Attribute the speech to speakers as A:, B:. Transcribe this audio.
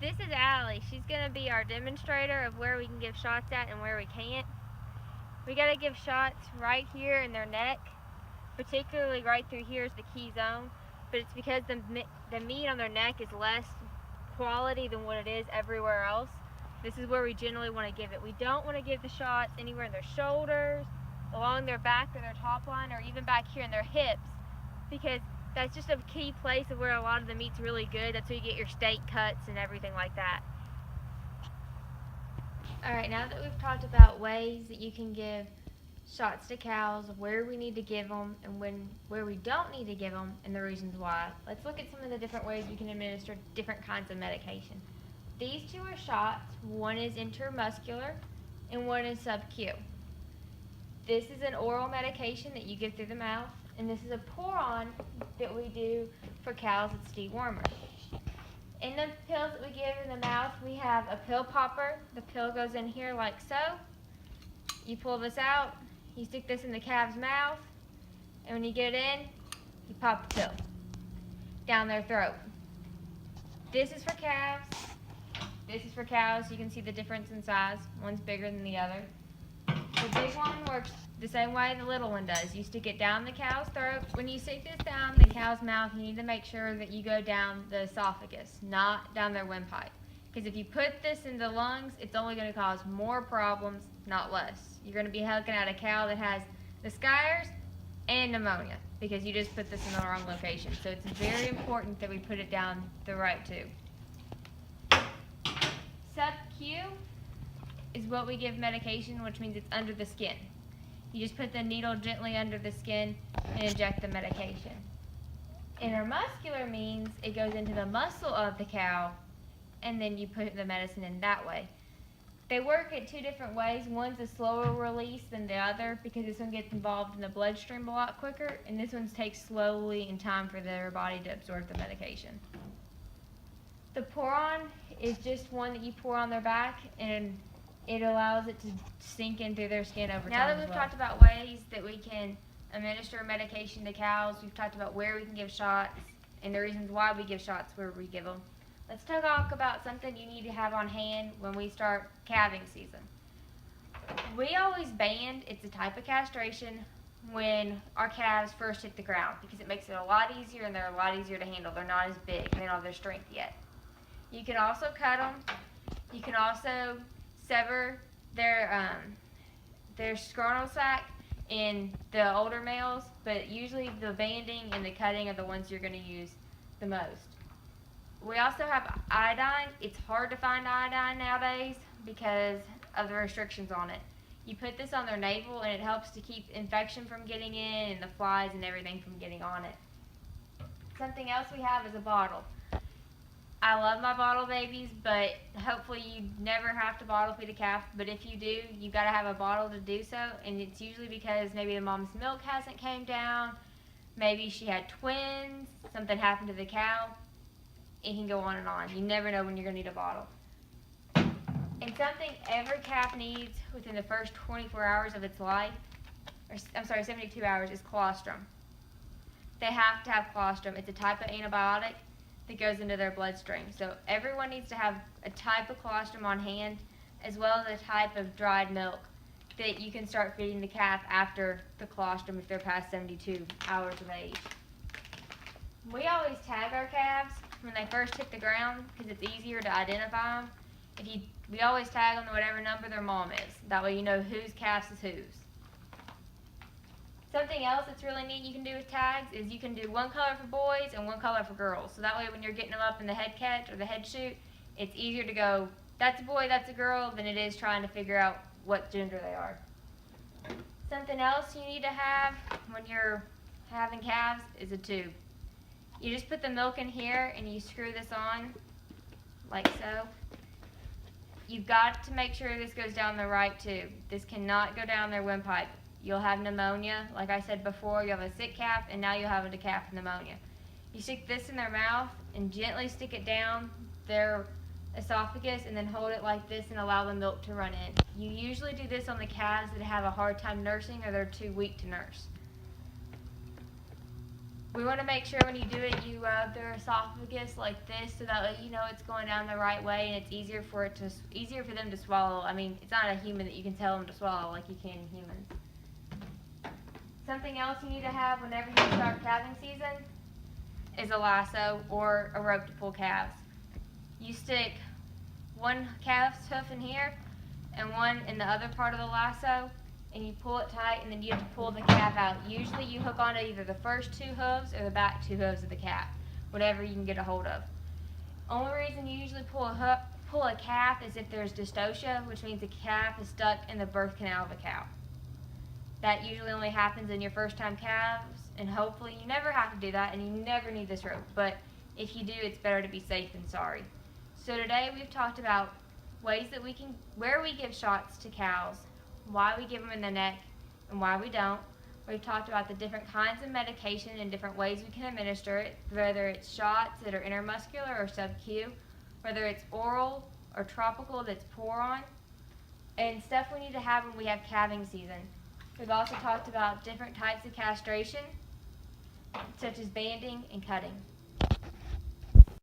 A: This is Allie. She's going to be our demonstrator of where we can give shots at and where we can't. We got to give shots right here in their neck, particularly right through here is the key zone, but it's because the meat on their neck is less quality than what it is everywhere else. This is where we generally want to give it. We don't want to give the shots anywhere in their shoulders, along their back or their top line, or even back here in their hips, because that's just a key place of where a lot of the meat's really good. That's where you get your steak cuts and everything like that. Alright, now that we've talked about ways that you can give shots to cows, where we need to give them, and where we don't need to give them, and the reasons why, let's look at some of the different ways we can administer different kinds of medication. These two are shots. One is intramuscular and one is sub-Q. This is an oral medication that you give through the mouth, and this is a pour-on that we do for cows. It's dewormer. In the pills that we give in the mouth, we have a pill popper. The pill goes in here like so. You pull this out, you stick this in the calf's mouth, and when you get it in, you pop the pill down their throat. This is for calves. This is for cows. You can see the difference in size. One's bigger than the other. The big one works the same way the little one does. You stick it down the cow's throat. When you stick this down the cow's mouth, you need to make sure that you go down the esophagus, not down their windpipe. Because if you put this in the lungs, it's only going to cause more problems, not less. You're going to be looking at a cow that has the skyres and pneumonia because you just put this in the wrong location. So it's very important that we put it down the right tube. Sub-Q is what we give medication, which means it's under the skin. You just put the needle gently under the skin and inject the medication. Intermuscular means it goes into the muscle of the cow, and then you put the medicine in that way. They work in two different ways. One's a slower release than the other because this one gets involved in the bloodstream a lot quicker, and this one takes slowly in time for their body to absorb the medication. The pour-on is just one that you pour on their back, and it allows it to sink in through their skin over time. Now that we've talked about ways that we can administer medication to cows, we've talked about where we can give shots and the reasons why we give shots where we give them. Let's talk about something you need to have on hand when we start calving season. We always band, it's a type of castration, when our calves first hit the ground because it makes it a lot easier and they're a lot easier to handle. They're not as big and they don't have their strength yet. You can also cut them. You can also sever their scrotal sac in the older males, but usually the banding and the cutting are the ones you're going to use the most. We also have iodine. It's hard to find iodine nowadays because of the restrictions on it. You put this on their navel and it helps to keep infection from getting in and the flies and everything from getting on it. Something else we have is a bottle. I love my bottle babies, but hopefully you never have to bottle feed a calf. But if you do, you got to have a bottle to do so. And it's usually because maybe the mom's milk hasn't came down, maybe she had twins, something happened to the cow. It can go on and on. You never know when you're going to need a bottle. And something every calf needs within the first 24 hours of its life, 72 hours, is colostrum. They have to have colostrum. It's a type of antibiotic that goes into their bloodstream. So everyone needs to have a type of colostrum on hand as well as a type of dried milk that you can start feeding the calf after the colostrum if they're past 72 hours of age. We always tag our calves when they first hit the ground because it's easier to identify them. We always tag them to whatever number their mom is. That way you know whose calf is whose. Something else that's really neat you can do with tags is you can do one color for boys and one color for girls. So that way when you're getting them up in the head catch or the head shoot, it's easier to go, that's a boy, that's a girl, than it is trying to figure out what gender they are. Something else you need to have when you're having calves is a tube. You just put the milk in here and you screw this on like so. You've got to make sure this goes down the right tube. This cannot go down their windpipe. You'll have pneumonia. Like I said before, you'll have a sick calf, and now you'll have a calf pneumonia. You stick this in their mouth and gently stick it down their esophagus and then hold it like this and allow the milk to run in. You usually do this on the calves that have a hard time nursing or they're too weak to nurse. We want to make sure when you do it, you rub their esophagus like this, so that way you know it's going down the right way, and it's easier for them to swallow. I mean, it's not a human that you can tell them to swallow like you can humans. Something else you need to have whenever you start calving season is a lasso or a rope to pull calves. You stick one calf's hoof in here and one in the other part of the lasso, and you pull it tight, and then you have to pull the calf out. Usually you hook onto either the first two hooves or the back two hooves of the calf, whatever you can get a hold of. Only reason you usually pull a calf is if there's dystocia, which means the calf is stuck in the birth canal of a cow. That usually only happens in your first time calves, and hopefully you never have to do that, and you never need this rope. But if you do, it's better to be safe than sorry. So today we've talked about ways that where we give shots to cows, why we give them in the neck, and why we don't. We've talked about the different kinds of medication and different ways we can administer it, whether it's shots that are intermuscular or sub-Q, whether it's oral or tropical that's pour on, and stuff we need to have when we have calving season. We've also talked about different types of castration, such as banding and cutting.